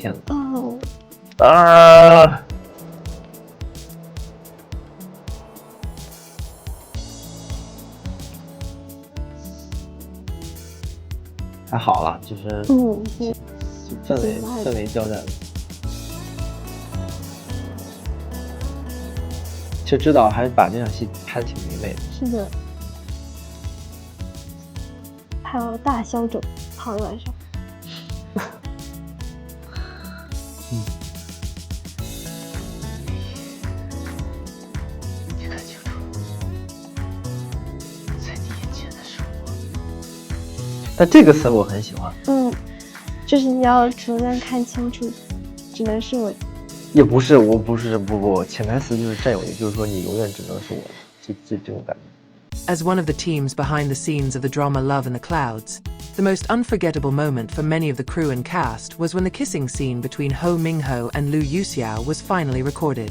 天呐。哦，啊！还好了，就是氛围交代了。其实指导还是把这场戏拍得挺唯美的。是的。还有大消肿，躺一晚上。你看清楚，在你眼前的是我。但这个词我很喜欢。就是你要首先看清楚，只能是我。也不是，我不是，不，潜台词就是占有欲，就是说你永远只能是我，这种感觉。 As one of the teams behind the scenes of the drama Love in the Clouds, the most unforgettable moment for many of the crew and cast was when the kissing scene between Ho Minghao and Liu Yuxiao was finally recorded.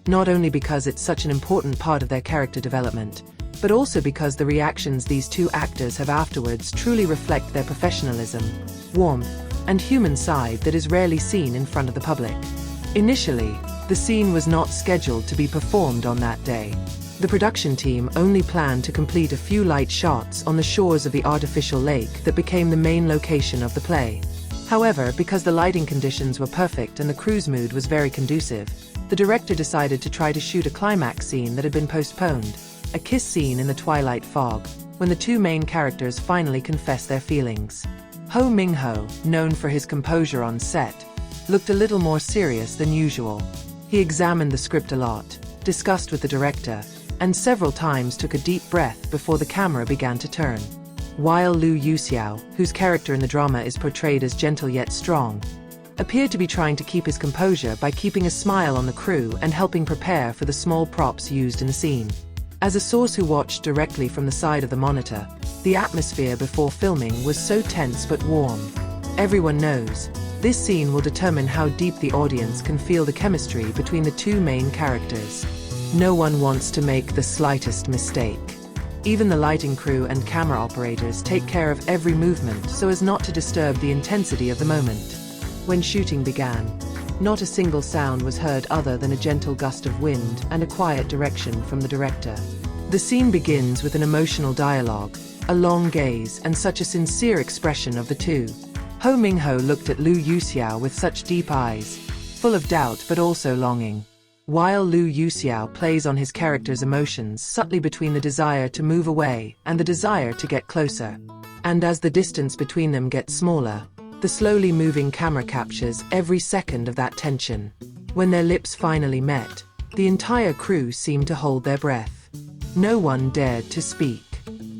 Not only because it's such an important part of their character development, but also because the reactions these two actors have afterwards truly reflect their professionalism, warmth, and human side that is rarely seen in front of the public. Initially, the scene was not scheduled to be performed on that day. The production team only planned to complete a few light shots on the shores of the artificial lake that became the main location of the play. However, because the lighting conditions were perfect and the crew's mood was very conducive, the director decided to try to shoot a climax scene that had been postponed, a kiss scene in the twilight fog, when the two main characters finally confess their feelings. Ho Minghao, known for his composure on set, looked a little more serious than usual. He examined the script a lot, discussed with the director, and several times took a deep breath before the camera began to turn. While Liu Yuxiao, whose character in the drama is portrayed as gentle yet strong, appeared to be trying to keep his composure by keeping a smile on the crew and helping prepare for the small props used in the scene. As a source who watched directly from the side of the monitor, the atmosphere before filming was so tense but warm. Everyone knows, this scene will determine how deep the audience can feel the chemistry between the two main characters. No one wants to make the slightest mistake. Even the lighting crew and camera operators take care of every movement so as not to disturb the intensity of the moment. When shooting began, not a single sound was heard other than a gentle gust of wind and a quiet direction from the director. The scene begins with an emotional dialogue, a long gaze, and such a sincere expression of the two. Ho Minghao looked at Liu Yuxiao with such deep eyes, full of doubt but also longing. While Liu Yuxiao plays on his character's emotions subtly between the desire to move away and the desire to get closer. And as the distance between them gets smaller, the slowly moving camera captures every second of that tension. When their lips finally met, the entire crew seemed to hold their breath. No one dared to speak.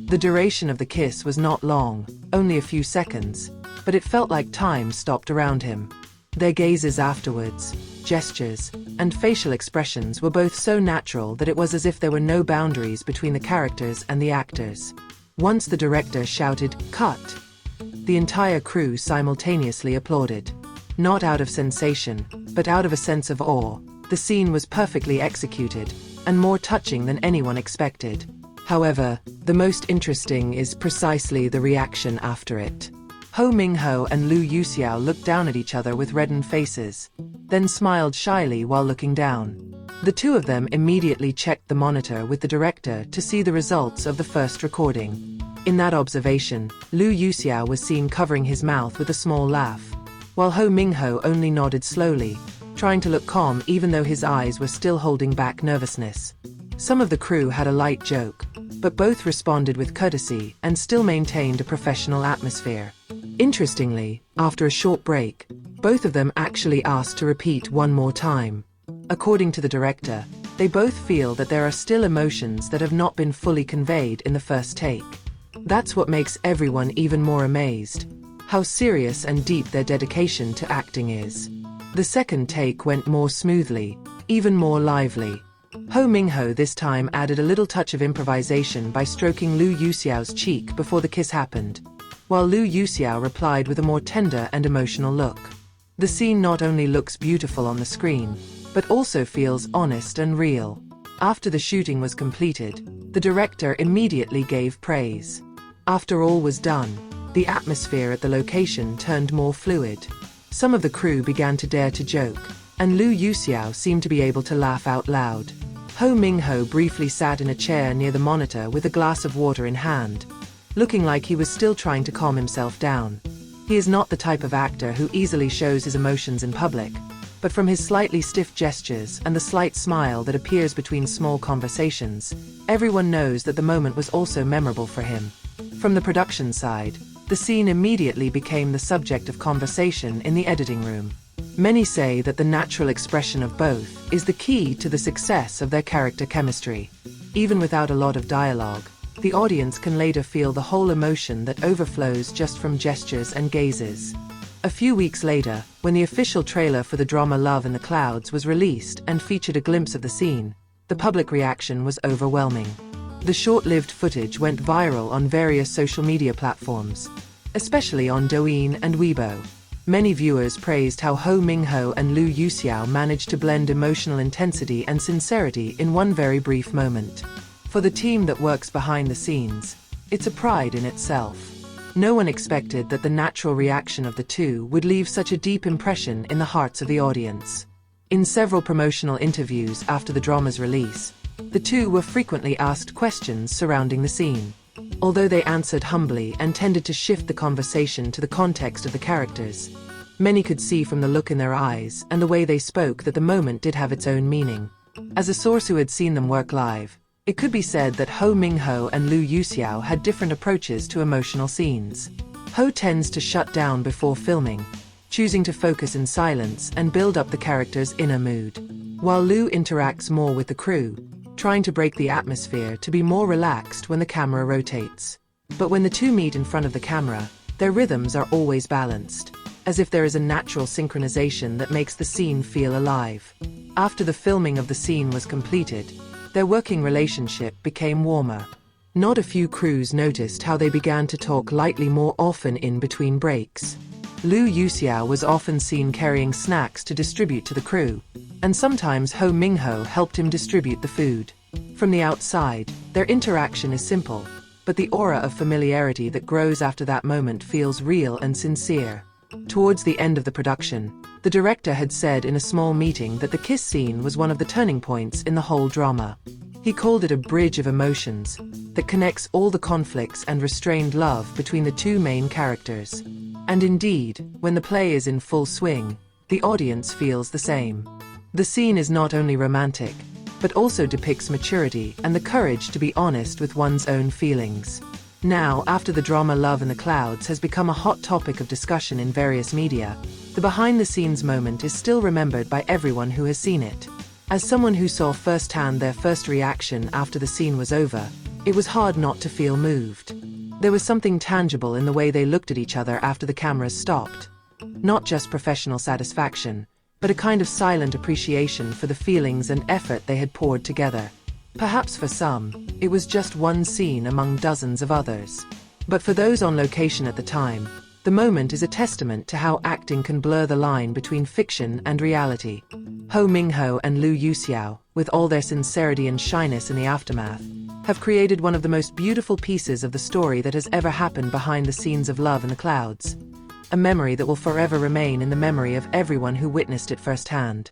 The duration of the kiss was not long, only a few seconds, but it felt like time stopped around him. Their gazes afterwards, gestures, and facial expressions were both so natural that it was as if there were no boundaries between the characters and the actors. Once the director shouted, "Cut!" the entire crew simultaneously applauded. Not out of sensation, but out of a sense of awe, the scene was perfectly executed, and more touching than anyone expected. However, the most interesting is precisely the reaction after it. Ho Minghao and Liu Yuxiao looked down at each other with reddened faces, then smiled shyly while looking down. The two of them immediately checked the monitor with the director to see the results of the first recording. In that observation, Liu Yuxiao was seen covering his mouth with a small laugh, while Ho Minghao only nodded slowly, trying to look calm even though his eyes were still holding back nervousness. Some of the crew had a light joke, but both responded with courtesy and still maintained a professional atmosphere. Interestingly, after a short break, both of them actually asked to repeat one more time. According to the director, they both feel that there are still emotions that have not been fully conveyed in the first take. That's what makes everyone even more amazed, how serious and deep their dedication to acting is. The second take went more smoothly, even more lively. Ho Minghao this time added a little touch of improvisation by stroking Liu Yuxiao's cheek before the kiss happened, while Liu Yuxiao replied with a more tender and emotional look. The scene not only looks beautiful on the screen, but also feels honest and real. After the shooting was completed, the director immediately gave praise. After all was done, the atmosphere at the location turned more fluid. Some of the crew began to dare to joke, and Lu Yuxiao seemed to be able to laugh out loud. Ho Minghao briefly sat in a chair near the monitor with a glass of water in hand, looking like he was still trying to calm himself down. He is not the type of actor who easily shows his emotions in public, but from his slightly stiff gestures and the slight smile that appears between small conversations, everyone knows that the moment was also memorable for him. From the production side, the scene immediately became the subject of conversation in the editing room. Many say that the natural expression of both is the key to the success of their character chemistry. Even without a lot of dialogue, the audience can later feel the whole emotion that overflows just from gestures and gazes. A few weeks later, when the official trailer for the drama Love in the Clouds was released and featured a glimpse of the scene, the public reaction was overwhelming. The short-lived footage went viral on various social media platforms, especially on Douyin and Weibo. Many viewers praised how Ho Minghao and Lu Yuxiao managed to blend emotional intensity and sincerity in one very brief moment. For the team that works behind the scenes, it's a pride in itself. No one expected that the natural reaction of the two would leave such a deep impression in the hearts of the audience. In several promotional interviews after the drama's release, the two were frequently asked questions surrounding the scene. Although they answered humbly and tended to shift the conversation to the context of the characters, many could see from the look in their eyes and the way they spoke that the moment did have its own meaning. As a source who had seen them work live, it could be said that Ho Minghao and Lu Yuxiao had different approaches to emotional scenes. Ho tends to shut down before filming, choosing to focus in silence and build up the character's inner mood, while Lu interacts more with the crew, trying to break the atmosphere to be more relaxed when the camera rotates. But when the two meet in front of the camera, their rhythms are always balanced, as if there is a natural synchronization that makes the scene feel alive. After the filming of the scene was completed, their working relationship became warmer. Not a few crews noticed how they began to talk lightly more often in between breaks. Lu Yuxiao was often seen carrying snacks to distribute to the crew, and sometimes Ho Minghao helped him distribute the food. From the outside, their interaction is simple, but the aura of familiarity that grows after that moment feels real and sincere. Towards the end of the production, the director had said in a small meeting that the kiss scene was one of the turning points in the whole drama. He called it a bridge of emotions that connects all the conflicts and restrained love between the two main characters. And indeed, when the play is in full swing, the audience feels the same. The scene is not only romantic, but also depicts maturity and the courage to be honest with one's own feelings. Now, after the drama Love in the Clouds has become a hot topic of discussion in various media, the behind-the-scenes moment is still remembered by everyone who has seen it. As someone who saw firsthand their first reaction after the scene was over, it was hard not to feel moved. There was something tangible in the way they looked at each other after the cameras stopped. Not just professional satisfaction, but a kind of silent appreciation for the feelings and effort they had poured together. Perhaps for some, it was just one scene among dozens of others. But for those on location at the time, the moment is a testament to how acting can blur the line between fiction and reality. Ho Minghao and Lu Yuxiao, with all their sincerity and shyness in the aftermath, have created one of the most beautiful pieces of the story that has ever happened behind the scenes of Love in the Clouds. A memory that will forever remain in the memory of everyone who witnessed it firsthand.